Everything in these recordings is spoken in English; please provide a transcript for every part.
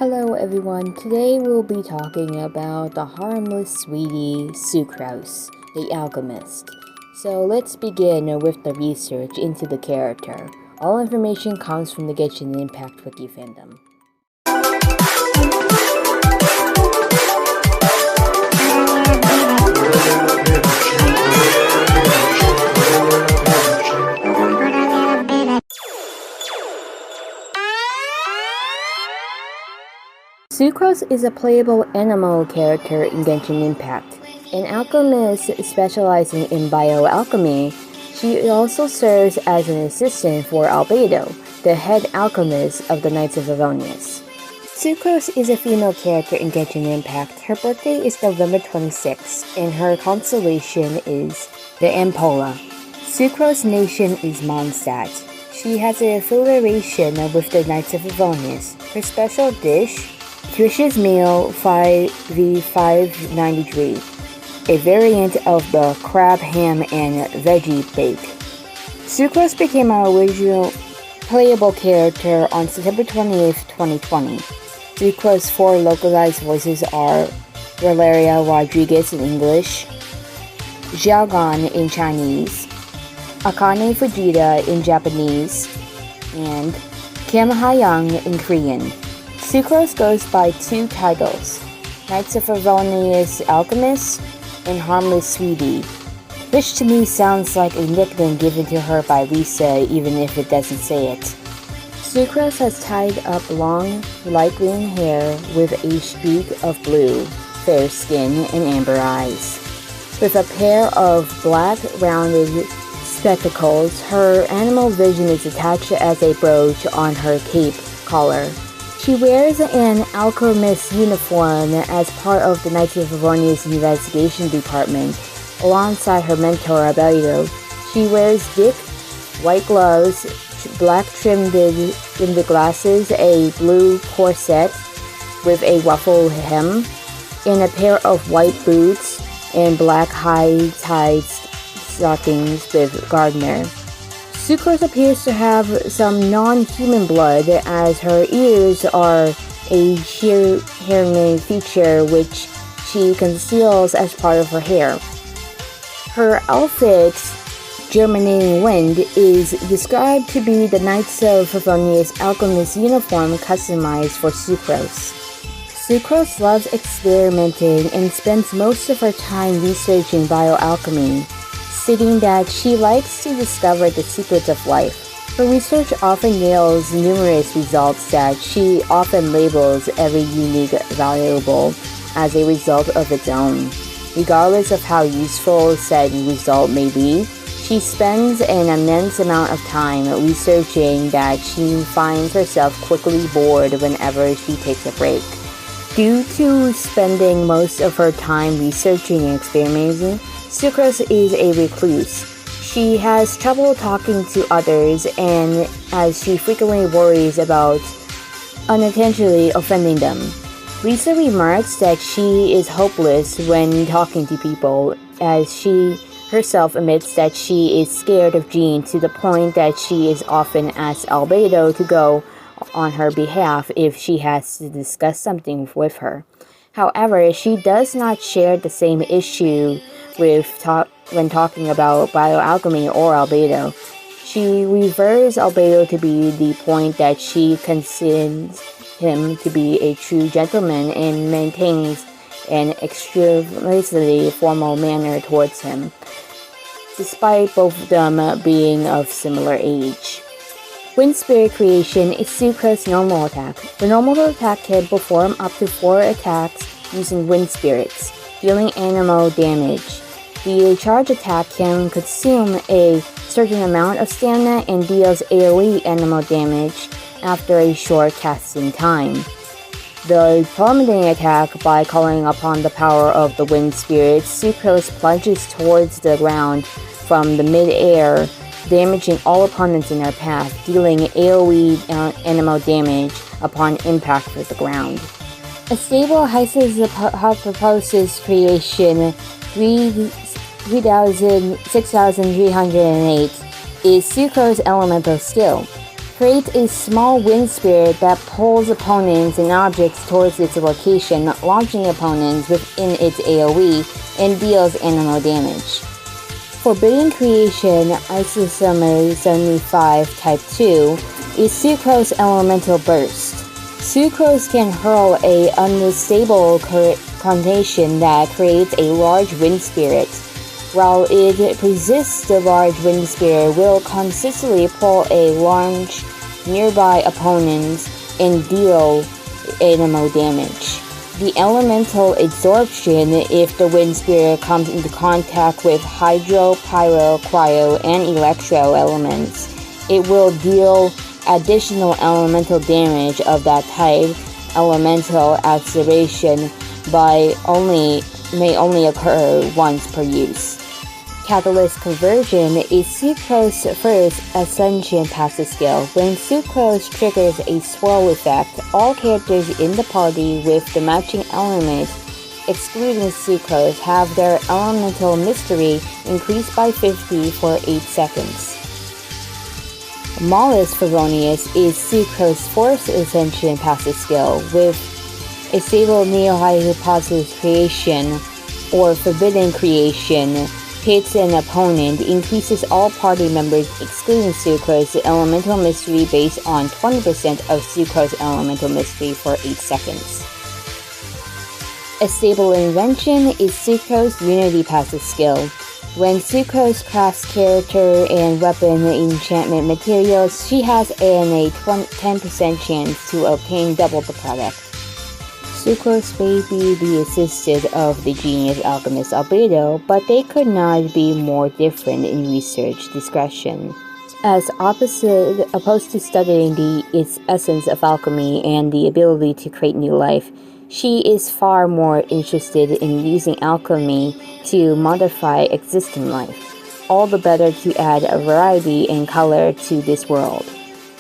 Hello everyone, today we'll be talking about the harmless sweetie Sucrose, the alchemist. So let's begin with the research into the character. All information comes from the Genshin Impact Wiki fandom. Sucrose is a playable animal character in Genshin Impact. An alchemist specializing in bioalchemy, she also serves as an assistant for Albedo, the head alchemist of the Knights of Favonius. Sucrose is a female character in Genshin Impact. Her birthday is November 26th, and her constellation is the Ampola. Sucrose's nation is Mondstadt. She has an affiliation with the Knights of Favonius. Her special dish, Trish's Meal 5v593, a variant of the crab ham and veggie bake. Sucrose became our original playable character on September 28th, 2020. Sucrose's 4 localized voices are Valeria Rodriguez in English, Xiaogan in Chinese, Akane Fujita in Japanese, and Kim Ha-young in Korean. Sucrose goes by 2 titles, Knights of Favonius Alchemist and Harmless Sweetie, which to me sounds like a nickname given to her by Lisa even if it doesn't say it. Sucrose has tied up long, light green hair with a streak of blue, fair skin, and amber eyes. With a pair of black rounded spectacles, her animal vision is attached as a brooch on her cape collar. She wears an alchemist uniform as part of the Knights of Favonius investigation department. Alongside her mentor Albedo, she wears thick white gloves, black trimmed glasses, a blue corset with a ruffled hem, and a pair of white boots and black high-tied stockings with gardener. Sucrose appears to have some non-human blood, as her ears are a sheer-hairing feature which she conceals as part of her hair. Her outfit, Germinating Wind, is described to be the Knights of Favonius alchemist uniform customized for Sucrose. Sucrose loves experimenting and spends most of her time researching bioalchemy, stating that she likes to discover the secrets of life. Her research often yields numerous results that she often labels every unique valuable as a result of its own. Regardless of how useful said result may be, she spends an immense amount of time researching that she finds herself quickly bored whenever she takes a break. Due to spending most of her time researching and experimenting, Sucrose is a recluse. She has trouble talking to others, and as she frequently worries about unintentionally offending them. Lisa remarks that she is hopeless when talking to people, as she herself admits that she is scared of Jean to the point that she is often asked Albedo to go on her behalf if she has to discuss something with her. However, she does not share the same issue when talking about bioalchemy or Albedo. She refers Albedo to be the point that she considers him to be a true gentleman and maintains an extremely formal manner towards him, despite both of them being of similar age. Wind Spirit Creation is Sucrose's normal attack. The normal attack can perform up to 4 attacks using Wind Spirits, dealing animal damage. The charge attack can consume a certain amount of stamina and deals AoE animal damage after a short casting time. The plummeting attack, by calling upon the power of the Wind Spirits, Sucrose plunges towards the ground from the mid-air, damaging all opponents in her path, dealing AoE animal damage upon impact with the ground. A stable Hypothesis Creation 6308 is Sucrose's elemental skill. creates a small wind spirit that pulls opponents and objects towards its location, launching opponents within its AoE, and deals animal damage. Forbidden Creation Isomer 75 Type 2 is Sucrose Elemental Burst. Sucrose can hurl a unstable connotation that creates a large wind spirit. While it resists, the large wind spirit will consistently pull a large nearby opponents and deal animal damage. The elemental absorption: if the wind spirit comes into contact with hydro, pyro, cryo, and electro elements, it will deal additional elemental damage of that type. Elemental activation may only occur once per use. Catalyst Conversion is Sucrose's first Ascension passive skill. When Sucrose triggers a swirl effect, all characters in the party with the matching element, excluding Sucrose, have their elemental mystery increased by 50 for 8 seconds. Mollis Favonius is Sucrose's fourth Ascension passive skill. With a stable neo-hypothesis creation or forbidden creation, hits an opponent, increases all party members excluding Sucrose elemental mystery based on 20% of Sucrose elemental mystery for 8 seconds. A stable invention is Sucrose Unity passive skill. When Sucrose crafts character and weapon enchantment materials, she has a 10% chance to obtain double the product. Sucrose may be the assistant of the genius alchemist Albedo, but they could not be more different in research discretion. As opposed to studying its essence of alchemy and the ability to create new life, she is far more interested in using alchemy to modify existing life, all the better to add a variety and color to this world.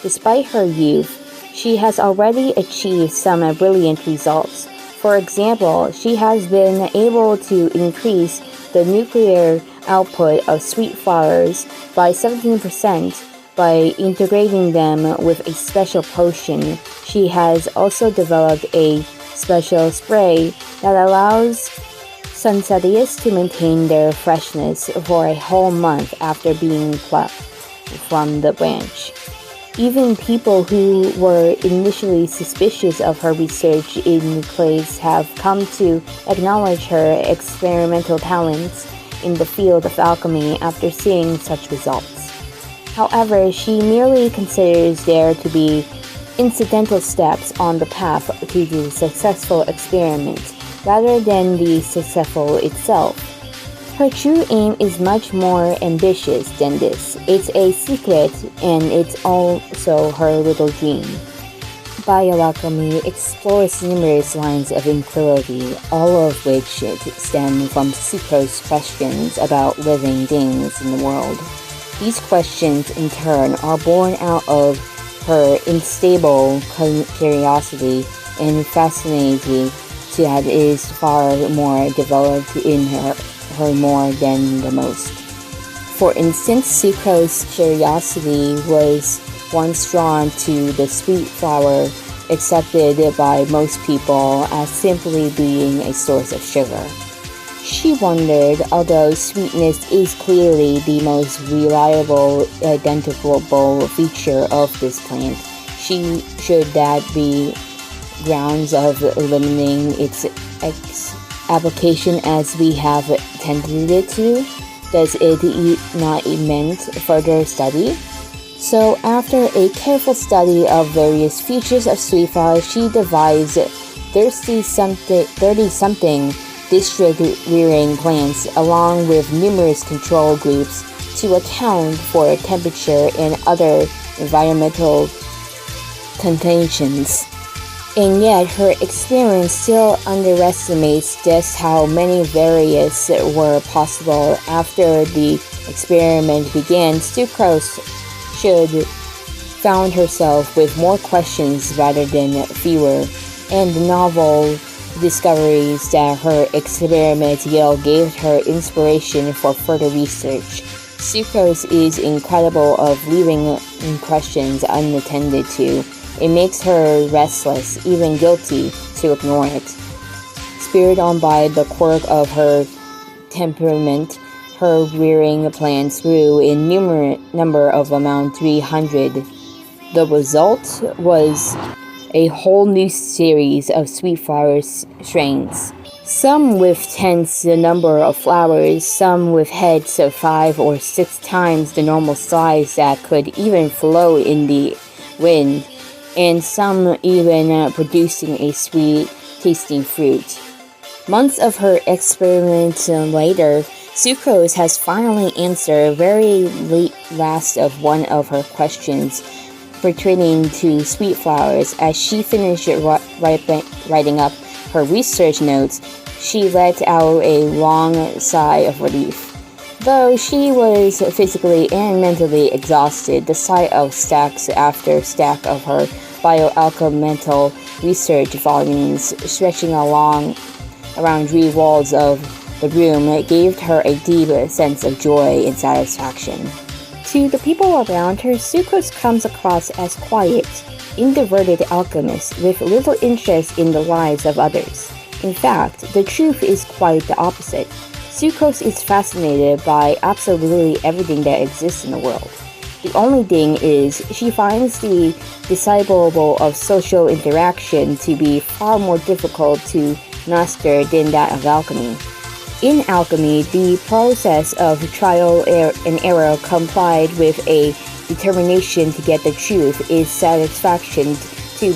Despite her youth, she has already achieved some brilliant results. For example, she has been able to increase the nuclear output of sweet flowers by 17% by integrating them with a special potion. She has also developed a special spray that allows Sunsetias to maintain their freshness for a whole month after being plucked from the branch. Even people who were initially suspicious of her research in clays have come to acknowledge her experimental talents in the field of alchemy after seeing such results. However, she merely considers there to be incidental steps on the path to the successful experiment, rather than the successful itself. Her true aim is much more ambitious than this. It's a secret, and it's also her little dream. Bioalchemy explores numerous lines of inquiry, all of which stem from Sucrose's questions about living things in the world. These questions, in turn, are born out of her unstable curiosity and fascination that is far more developed in her more than the most. For instance, Sucrose's curiosity was once drawn to the sweet flower, accepted by most people as simply being a source of sugar. She wondered, although sweetness is clearly the most reliable, identifiable feature of this plant, should that be grounds of limiting its application as we have tended it to? Does it not meant further study? So after a careful study of various features of sweet flower, she devised 30-something district rearing plants along with numerous control groups to account for temperature and other environmental conditions. And yet her experience still underestimates just how many variants were possible. After the experiment began, Sucrose should found herself with more questions rather than fewer, and the novel discoveries that her experiment gave her inspiration for further research. Sucrose is incredible of leaving questions unattended to. It makes her restless, even guilty, to ignore it. Spurred on by the quirk of her temperament, her rearing plans grew in number of around 300. The result was a whole new series of sweet flower strains. Some with tens the number of flowers, some with heads of 5 or 6 times the normal size that could even flow in the wind, and some even producing a sweet-tasting fruit. Months of her experiments later, Sucrose has finally answered very last of one of her questions pertaining to sweet flowers. As she finished writing up her research notes, she let out a long sigh of relief. Though she was physically and mentally exhausted, the sight of stacks after stack of her bioalchemical research volumes stretching around 3 walls of the room gave her a deep sense of joy and satisfaction. To the people around her, Sucrose comes across as quiet, introverted alchemist with little interest in the lives of others. In fact, the truth is quite the opposite. Sucrose is fascinated by absolutely everything that exists in the world. The only thing is, she finds the disciple of social interaction to be far more difficult to master than that of alchemy. In alchemy, the process of trial and error combined with a determination to get the truth is satisfaction to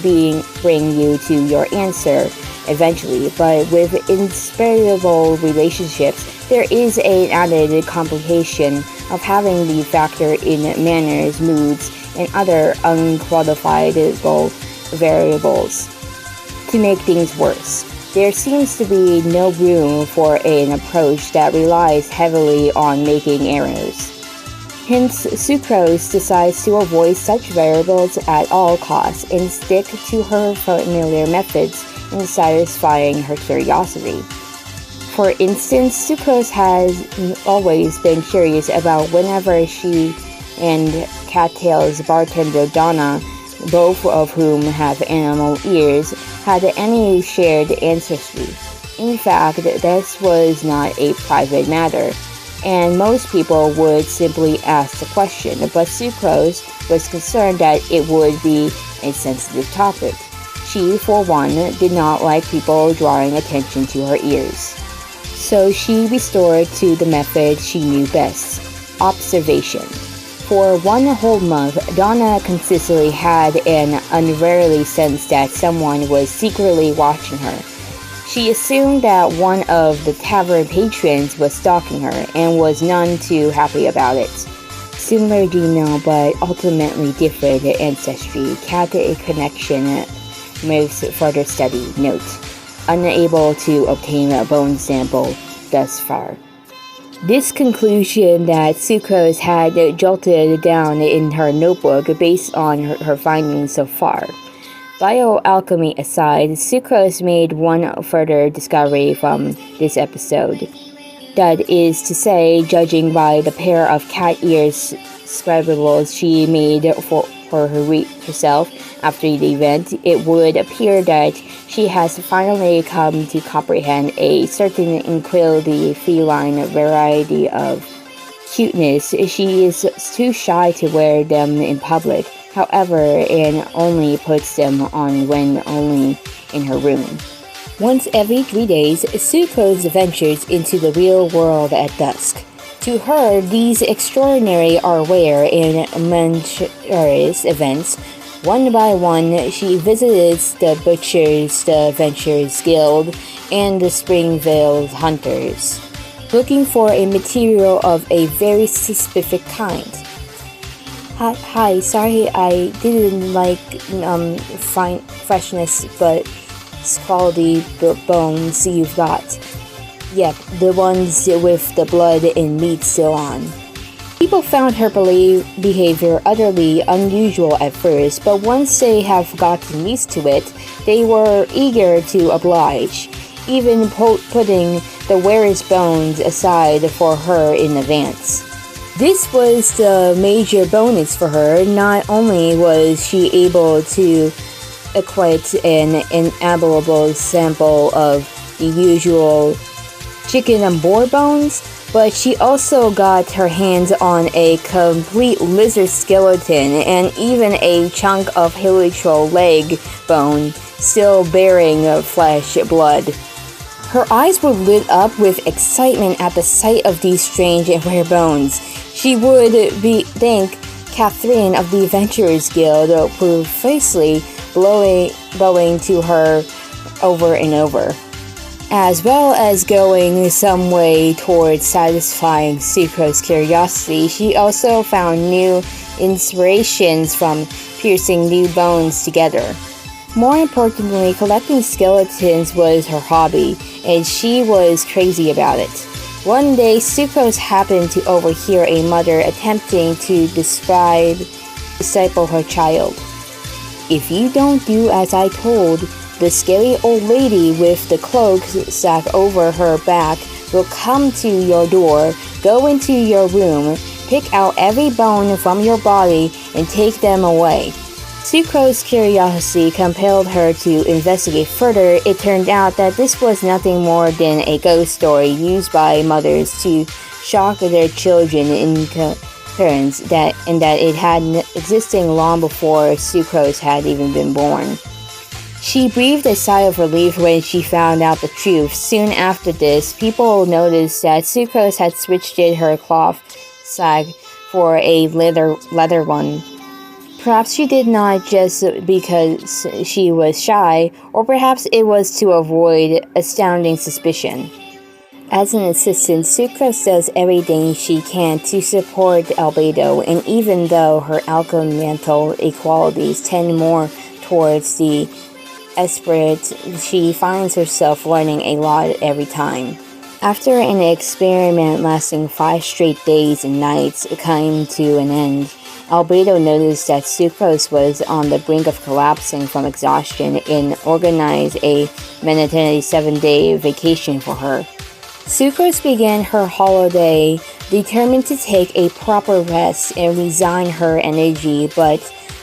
bring you to your answer eventually. But with inseparable relationships, there is an added complication of having the factor in manners, moods, and other unquantifiable variables to make things worse. There seems to be no room for an approach that relies heavily on making errors. Hence, Sucrose decides to avoid such variables at all costs and stick to her familiar methods in satisfying her curiosity. For instance, Sucrose has always been curious about whenever she and Cattail's bartender Donna, both of whom have animal ears, had any shared ancestry. In fact, this was not a private matter, and most people would simply ask the question, but Sucrose was concerned that it would be a sensitive topic. She, for one, did not like people drawing attention to her ears. So she restored to the method she knew best, observation. For 1 whole month, Donna consistently had an unwarily sense that someone was secretly watching her. She assumed that one of the tavern patrons was stalking her and was none too happy about it. Similar genome but ultimately different ancestry, cat connection makes further study. Note: unable to obtain a bone sample thus far. This conclusion that Sucrose had jotted down in her notebook based on her findings so far. Bioalchemy aside, Sucrose made one further discovery from this episode. That is to say, judging by the pair of cat ears scribbles she made for herself after the event, it would appear that she has finally come to comprehend a certain incredibly feline variety of cuteness. She is too shy to wear them in public, however, and only puts them on when only in her room. Once every 3 days, Sucrose ventures into the real world at dusk. To her, these extraordinary are rare and momentous events. One by one, she visits the Butchers, the Adventurers Guild, and the Springvale Hunters, looking for a material of a very specific kind. Hi, sorry I didn't like fine freshness, but quality bones you've got. Yep, the ones with the blood and meat still on. People found her behavior utterly unusual at first, but once they have gotten used to it, they were eager to oblige, even putting the wearer's bones aside for her in advance. This was the major bonus for her. Not only was she able to acquire an inevitable sample of the usual chicken and boar bones, but she also got her hands on a complete lizard skeleton and even a chunk of helical leg bone, still bearing flesh blood. Her eyes were lit up with excitement at the sight of these strange and rare bones. She would thank Catherine of the Adventurers Guild profusely, blowing to her over and over, as well as going some way towards satisfying Sucrose's curiosity. She also found new inspirations from piercing new bones together. More importantly, collecting skeletons was her hobby, and she was crazy about it. One day, Sucrose happened to overhear a mother attempting to disciple her child. "If you don't do as I told, the scary old lady with the cloak sack over her back will come to your door, go into your room, pick out every bone from your body, and take them away." Sucrose's curiosity compelled her to investigate further. It turned out that this was nothing more than a ghost story used by mothers to shock their children into appearance, and that it had existing long before Sucrose had even been born. She breathed a sigh of relief when she found out the truth. Soon after this, people noticed that Sucrose had switched her cloth sack for a leather one. Perhaps she did not just because she was shy, or perhaps it was to avoid astounding suspicion. As an assistant, Sucrose does everything she can to support Albedo, and even though her alchemical qualities tend more towards the expert, she finds herself learning a lot every time. After an experiment lasting 5 straight days and nights came to an end, Albedo noticed that Sucrose was on the brink of collapsing from exhaustion and organized a mandatory 7-day vacation for her. Sucrose began her holiday determined to take a proper rest and resign her energy, but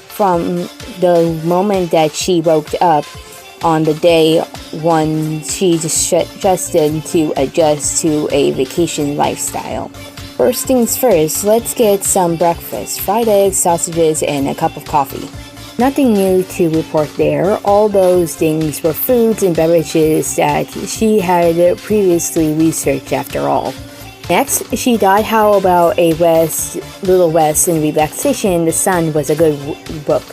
from the moment that she woke up on the day one, she adjusted to a vacation lifestyle. First things first, let's get some breakfast: fried eggs, sausages, and a cup of coffee. Nothing new to report there. All those things were foods and beverages that she had previously researched after all. Next, she thought, how about a little rest and relaxation? The Sun was a good book.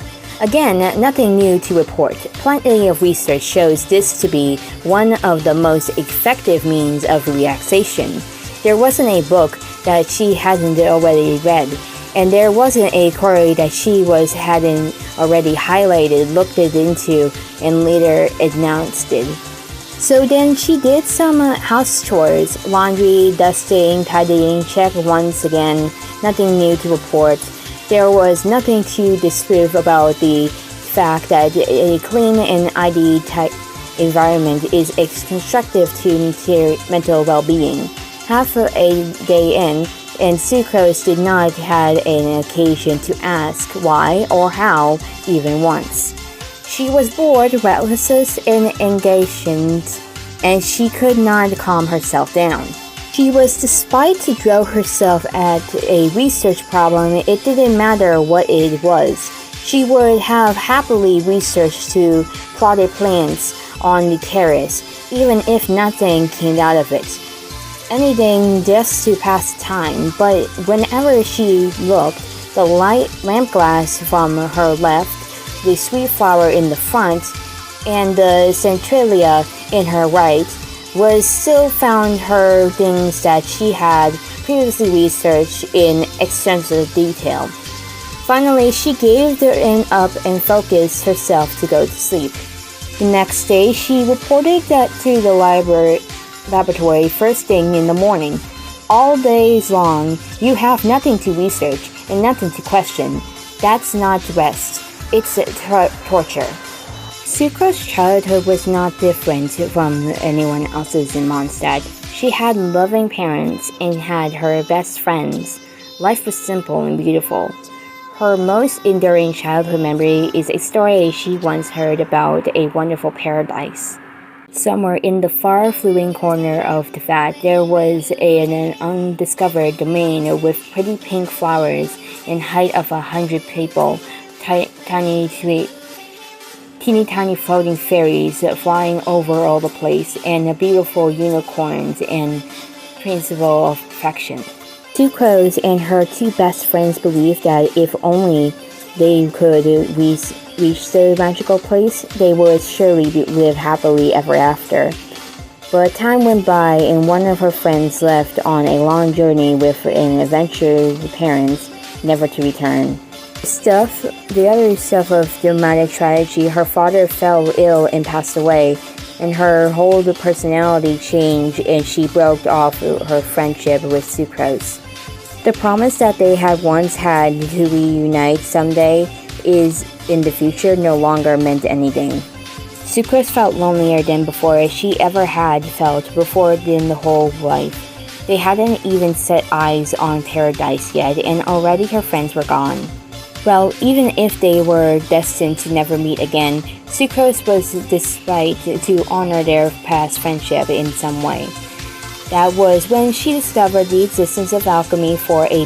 Again, nothing new to report. Plenty of research shows this to be one of the most effective means of relaxation. There wasn't a book that she hadn't already read, and there wasn't a query that she hadn't already highlighted, looked into, and later announced it. So then she did some house chores: laundry, dusting, tidying. Check once again. Nothing new to report. There was nothing to disprove about the fact that a clean and ID type environment is constructive to mental well-being. Half a day in, and Sucrose did not have an occasion to ask why or how even once. She was bored, restless, and engaged, and she could not calm herself down. She was desperate to throw herself at a research problem. It didn't matter what it was. She would have happily researched to plotted plans on the terrace, even if nothing came out of it. Anything just to pass the time. But whenever she looked, the lamp glass from her left, the sweet flower in the front, and the centralia in her right was still found her things that she had previously researched in extensive detail. Finally, she gave up and focused herself to go to sleep. The next day, she reported that to the laboratory first thing in the morning. All days long, you have nothing to research and nothing to question. That's not rest. It's torture. Sucrose's childhood was not different from anyone else's in Mondstadt. She had loving parents and had her best friends. Life was simple and beautiful. Her most enduring childhood memory is a story she once heard about a wonderful paradise. Somewhere in the far-flung corner of the vat, there was an undiscovered domain with pretty pink flowers and height of 100 people, teeny tiny floating fairies flying over all the place, and beautiful unicorns and principle of perfection. Sucrose and her two best friends believed that if only they could reach the magical place, they would surely live happily ever after. But time went by and one of her friends left on a long journey with an adventurous Apparence, never to return. The other stuff of dramatic tragedy, her father fell ill and passed away, and her whole personality changed and she broke off her friendship with Sucrose. The promise that they had once had to reunite someday is in the future no longer meant anything. Sucrose felt lonelier than before she ever had felt before in the whole life. They hadn't even set eyes on paradise yet, and already her friends were gone. Well, even if they were destined to never meet again, Sucrose was decided to honor their past friendship in some way. That was when she discovered the existence of alchemy from a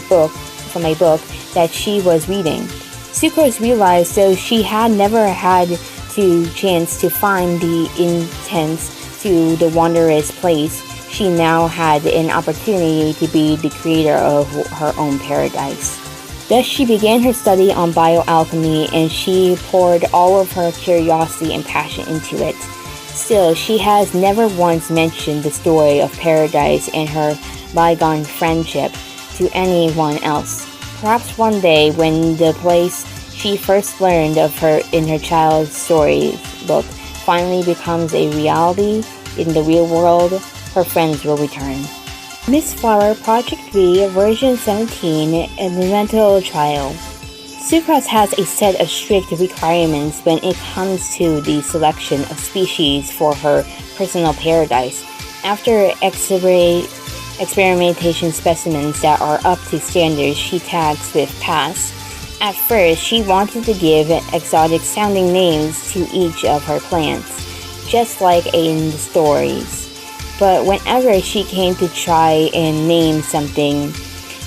book that she was reading. Sucrose realized though she had never had the chance to find the entrance to the wondrous place, she now had an opportunity to be the creator of her own paradise. Thus she began her study on bioalchemy and she poured all of her curiosity and passion into it. Still, she has never once mentioned the story of paradise and her bygone friendship to anyone else. Perhaps one day, when the place she first learned of her in her child's story book finally becomes a reality in the real world, her friends will return. Miss Flower Project 3 version 17 Environmental Trial. Sucrose has a set of strict requirements when it comes to the selection of species for her personal paradise. After experimentation specimens that are up to standards, she tags with pass. At first, she wanted to give exotic sounding names to each of her plants, just like in the stories. But whenever she came to try and name something,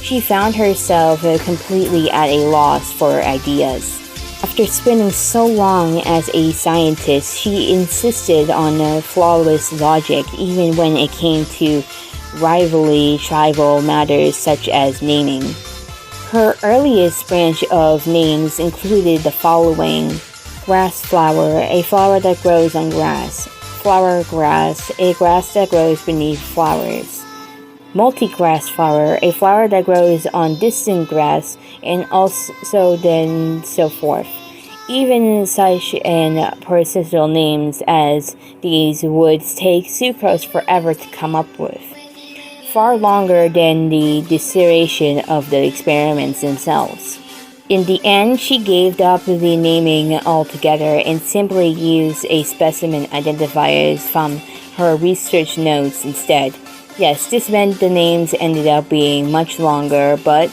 she found herself completely at a loss for ideas. After spending so long as a scientist, she insisted on flawless logic even when it came to tribal matters such as naming. Her earliest branch of names included the following: grass flower, a flower that grows on grass; flower grass, a grass that grows beneath flowers; multi-grass flower, a flower that grows on distant grass, and also then so forth. Even such persistent names as these would take Sucrose forever to come up with, far longer than the dissertation of the experiments themselves. In the end, she gave up the naming altogether and simply used a specimen identifiers from her research notes instead. Yes, this meant the names ended up being much longer, but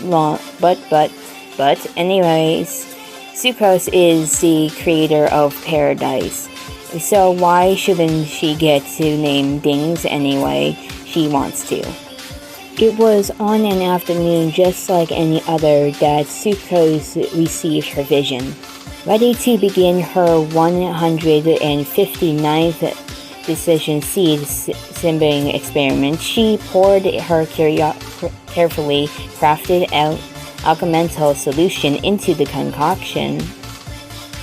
anyways, Sucrose is the creator of paradise. So why shouldn't she get to name things anyway she wants to? It was on an afternoon just like any other that Sucrose received her vision. Ready to begin her 159th decision seed simmering experiment, she poured her carefully crafted alchemical solution into the concoction.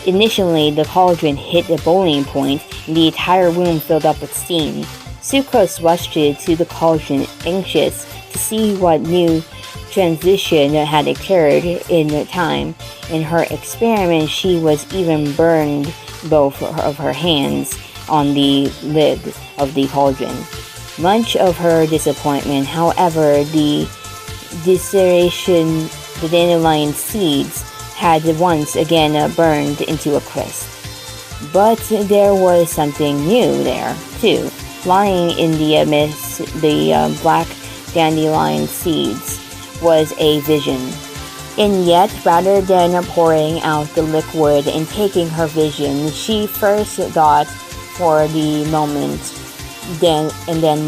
Initially, the cauldron hit a boiling point and the entire room filled up with steam. Sucrose rushed to the cauldron, anxious to see what new transition had occurred in time. In her experiment, she was even burned both of her hands on the lid of the cauldron. Much of her disappointment, however, the dandelion seeds had once again burned into a crisp. But there was something new there, too. Lying in the midst, the black dandelion seeds was a vision. And yet, rather than pouring out the liquid and taking her vision, she first thought for the moment, then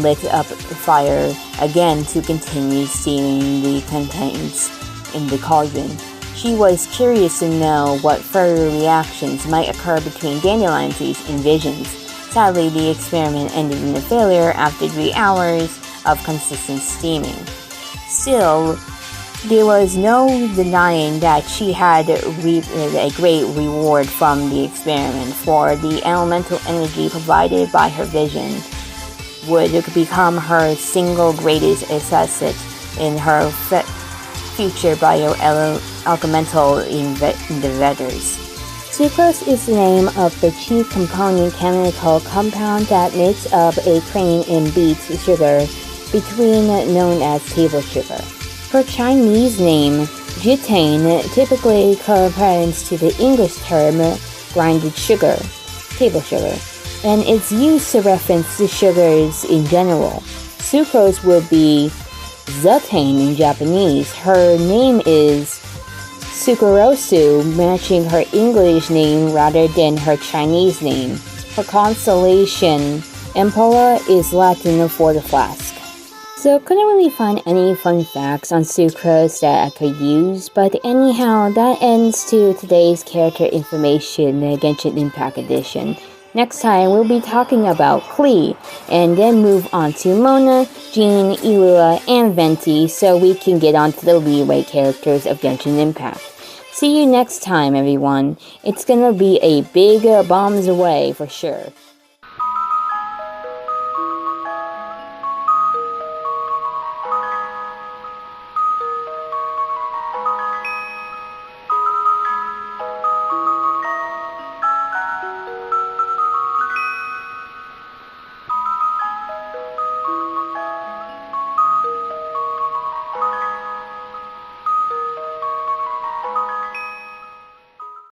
lit up the fire again to continue steaming the contents in the cauldron. She was curious to know what further reactions might occur between dandelion seeds and visions. Sadly, the experiment ended in a failure after 3 hours of consistent steaming. Still, there was no denying that she had reaped a great reward from the experiment, for the elemental energy provided by her vision would become her single greatest asset in her future bioelemental endeavors. Sucrose is the name of the chief component chemical compound that makes up a cream in beet sugar, between known as table sugar. Her Chinese name, jitane, typically corresponds to the English term grinded sugar, table sugar, and it's used to reference the sugars in general. Sucrose would be zutane in Japanese. Her name is Sucrose, matching her English name rather than her Chinese name. Her constellation, Ampolla, is Latin for the flask. So couldn't really find any fun facts on Sucrose that I could use, but anyhow, that ends to today's character information Genshin Impact Edition. Next time, we'll be talking about Klee, and then move on to Mona, Jean, Ilua, and Venti, so we can get on to the leeway characters of Genshin Impact. See you next time, everyone. It's gonna be a big bombs away for sure.